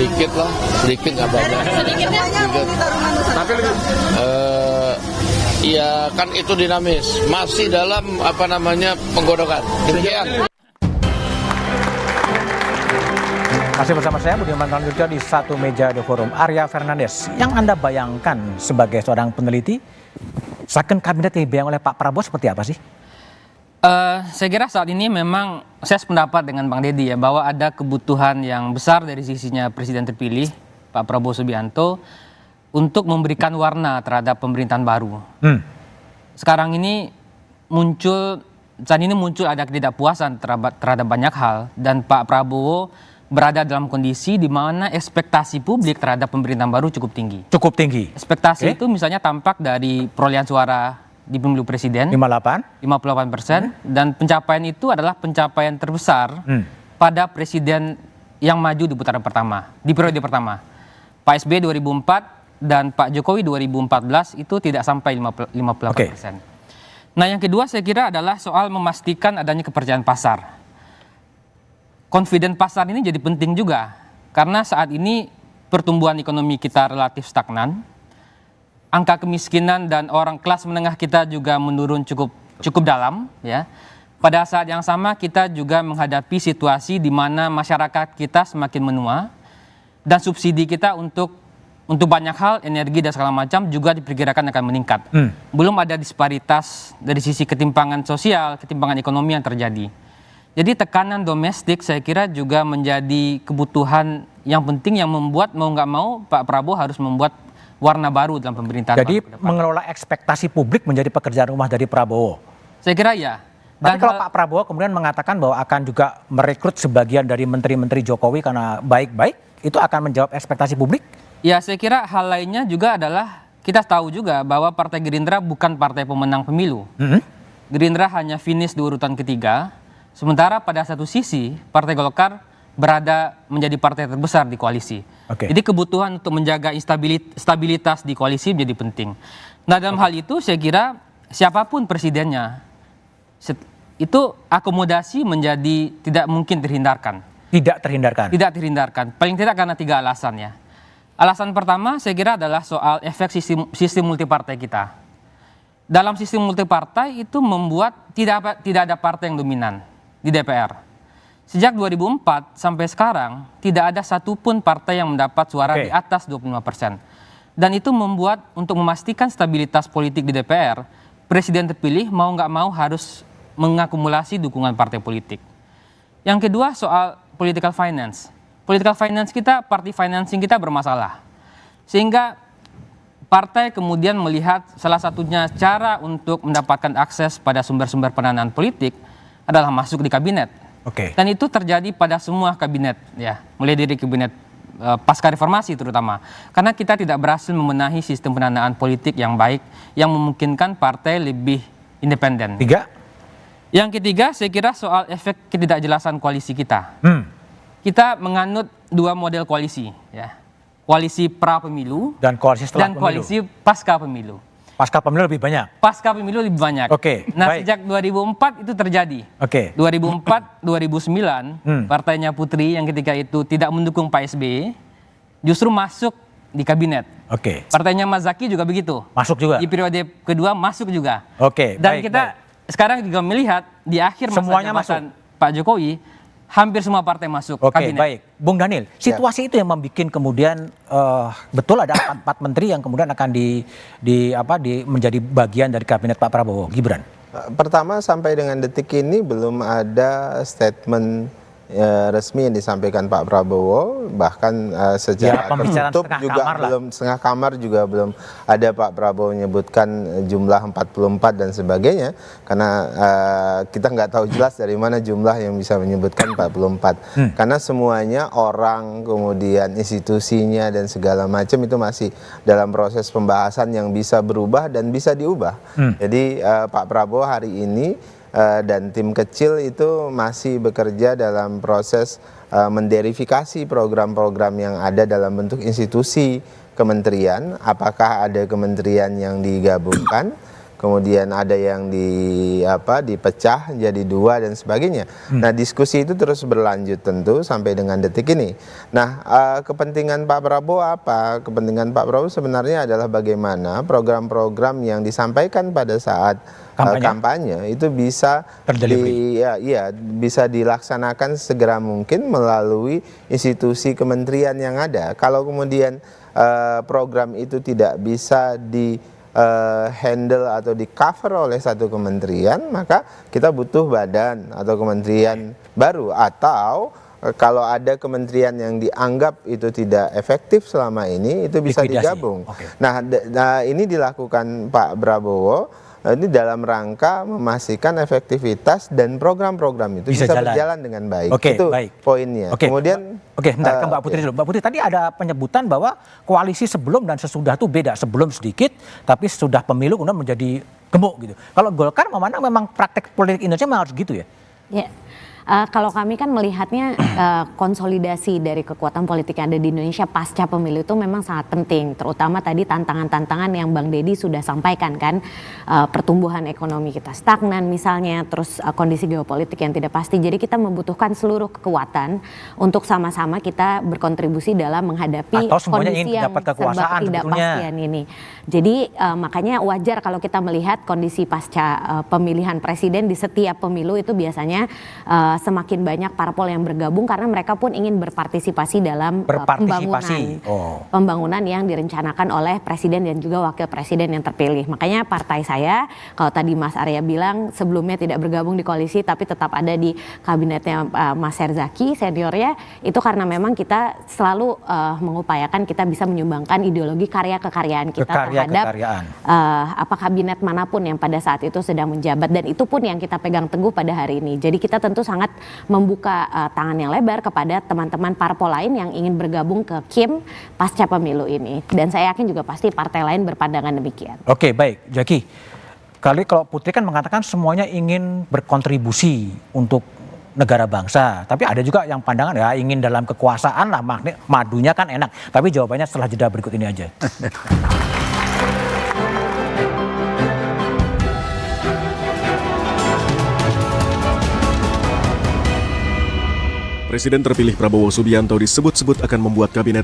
sedikit lah, sedikit nggak banyak. Sedikitnya Tapi ya kan itu dinamis, masih dalam penggodokan. Demikian. Masih bersama saya Budiman Tanjurjo di Satu Meja The Forum. Arya Fernandes, yang Anda bayangkan sebagai seorang peneliti, second kabinet yang dibayang oleh Pak Prabowo seperti apa sih? Saya kira saat ini memang saya sependapat dengan Bang Deddy ya, bahwa ada kebutuhan yang besar dari sisinya Presiden terpilih Pak Prabowo Subianto untuk memberikan warna terhadap pemerintahan baru. Sekarang ini saat ini muncul ada ketidakpuasan terhadap banyak hal, dan Pak Prabowo berada dalam kondisi di mana ekspektasi publik terhadap pemerintahan baru cukup tinggi. Cukup tinggi. Ekspektasi itu misalnya tampak dari perolehan suara di pemilu presiden 58%, dan pencapaian itu adalah pencapaian terbesar pada presiden yang maju di putaran pertama, di periode pertama. Pak SBY 2004 dan Pak Jokowi 2014 itu tidak sampai 58%. Nah, yang kedua saya kira adalah soal memastikan adanya kepercayaan pasar. Confident pasar ini jadi penting juga, karena saat ini pertumbuhan ekonomi kita relatif stagnan, angka kemiskinan dan orang kelas menengah kita juga menurun cukup dalam, ya. Pada saat yang sama kita juga menghadapi situasi di mana masyarakat kita semakin menua, dan subsidi kita untuk banyak hal, energi dan segala macam juga diperkirakan akan meningkat. Belum ada disparitas dari sisi ketimpangan sosial, ketimpangan ekonomi yang terjadi. Jadi tekanan domestik saya kira juga menjadi kebutuhan yang penting yang membuat mau nggak mau Pak Prabowo harus membuat warna baru dalam pemerintahan. Jadi mengelola ekspektasi publik menjadi pekerjaan rumah dari Prabowo. Saya kira ya. Tapi kalau Pak Prabowo kemudian mengatakan bahwa akan juga merekrut sebagian dari menteri-menteri Jokowi karena baik-baik, itu akan menjawab ekspektasi publik? Ya, saya kira hal lainnya juga adalah kita tahu juga bahwa Partai Gerindra bukan partai pemenang pemilu. Gerindra hanya finish di urutan ketiga. Sementara pada satu sisi Partai Golkar berada menjadi partai terbesar di koalisi. Jadi kebutuhan untuk menjaga stabilitas di koalisi menjadi penting. Nah, dalam hal itu saya kira siapapun presidennya itu akomodasi menjadi tidak mungkin terhindarkan. Tidak terhindarkan? Tidak terhindarkan. Paling tidak karena 3 alasan ya. Alasan pertama saya kira adalah soal efek sistem multipartai kita. Dalam sistem multipartai itu membuat tidak ada partai yang dominan di DPR. Sejak 2004 sampai sekarang tidak ada satupun partai yang mendapat suara di atas 25%. Dan itu membuat untuk memastikan stabilitas politik di DPR, Presiden terpilih mau nggak mau harus mengakumulasi dukungan partai politik. Yang kedua soal political finance. Political finance kita, party financing kita bermasalah. Sehingga partai kemudian melihat salah satunya cara untuk mendapatkan akses pada sumber-sumber pendanaan politik adalah masuk di kabinet. Dan itu terjadi pada semua kabinet, ya, mulai dari kabinet pasca reformasi terutama. Karena kita tidak berhasil membenahi sistem pendanaan politik yang baik, yang memungkinkan partai lebih independen. Yang ketiga, saya kira soal efek ketidakjelasan koalisi kita. Kita menganut 2 model koalisi, ya. Koalisi pra pemilu dan koalisi setelah pemilu. Koalisi pasca pemilu. Pasca pemilu lebih banyak? Pasca pemilu lebih banyak. Nah, sejak 2004 itu terjadi. 2004, 2009, partainya Putri yang ketika itu tidak mendukung Pak SBY, justru masuk di kabinet. Partainya Mas Zaky juga begitu. Masuk juga? Di periode kedua masuk juga. Dan kita sekarang juga melihat di akhir masa jabatan Pak Jokowi, hampir semua partai masuk kabinet. Bung Daniel, situasi itu yang membuat kemudian betul ada 4 menteri yang kemudian akan menjadi bagian dari kabinet Pak Prabowo Gibran. Pertama, sampai dengan detik ini belum ada statement resmi yang disampaikan Pak Prabowo, bahkan secara tertutup juga belum, setengah kamar juga belum ada Pak Prabowo menyebutkan jumlah 44 dan sebagainya, karena kita nggak tahu jelas dari mana jumlah yang bisa menyebutkan 44, karena semuanya orang, kemudian institusinya dan segala macam itu masih dalam proses pembahasan yang bisa berubah dan bisa diubah. Jadi Pak Prabowo hari ini dan tim kecil itu masih bekerja dalam proses menderifikasi program-program yang ada dalam bentuk institusi kementerian, apakah ada kementerian yang digabungkan, kemudian ada yang dipecah jadi 2 dan sebagainya. Nah, diskusi itu terus berlanjut tentu sampai dengan detik ini. Nah, kepentingan Pak Prabowo apa? Kepentingan Pak Prabowo sebenarnya adalah bagaimana program-program yang disampaikan pada saat kampanye itu bisa bisa dilaksanakan segera mungkin melalui institusi kementerian yang ada. Kalau kemudian program itu tidak bisa di handle atau di cover oleh satu kementerian, maka kita butuh badan atau kementerian baru, atau kalau ada kementerian yang dianggap itu tidak efektif selama ini, itu bisa digabung. Nah, ini dilakukan Pak Prabowo ini dalam rangka memastikan efektivitas dan program-program itu bisa berjalan dengan baik. Itu poinnya. Kemudian bentar ke Mbak Putri dulu. Mbak Putri, tadi ada penyebutan bahwa koalisi sebelum dan sesudah itu beda. Sebelum sedikit, tapi sesudah pemilu kemudian menjadi gemuk gitu. Kalau Golkar memang praktek politik Indonesia memang harus gitu ya? Ya. Kalau kami kan melihatnya konsolidasi dari kekuatan politik yang ada di Indonesia pasca pemilu itu memang sangat penting, terutama tadi tantangan-tantangan yang Bang Deddy sudah sampaikan kan, pertumbuhan ekonomi kita stagnan misalnya, terus kondisi geopolitik yang tidak pasti. Jadi kita membutuhkan seluruh kekuatan untuk sama-sama kita berkontribusi dalam menghadapi kondisi yang serba ketidakpastian ini. Jadi makanya wajar kalau kita melihat kondisi pasca pemilihan presiden di setiap pemilu itu biasanya semakin banyak parpol yang bergabung karena mereka pun ingin berpartisipasi dalam pembangunan yang direncanakan oleh presiden dan juga wakil presiden yang terpilih. Makanya partai saya, kalau tadi Mas Arya bilang sebelumnya tidak bergabung di koalisi tapi tetap ada di kabinetnya Mas Herzaki seniornya, itu karena memang kita selalu mengupayakan kita bisa menyumbangkan ideologi karya kekaryaan kita terhadap kabinet manapun yang pada saat itu sedang menjabat, dan itu pun yang kita pegang teguh pada hari ini. Jadi kita tentu sangat membuka tangan yang lebar kepada teman-teman parpol lain yang ingin bergabung ke KIM pasca pemilu ini. Dan saya yakin juga pasti partai lain berpandangan demikian. Oke, baik. Jaki, kalau Putri kan mengatakan semuanya ingin berkontribusi untuk negara bangsa. Tapi ada juga yang pandangan ya ingin dalam kekuasaan lah, madunya kan enak. Tapi jawabannya setelah jeda berikut ini aja. Presiden terpilih Prabowo Subianto disebut-sebut akan membuat kabinet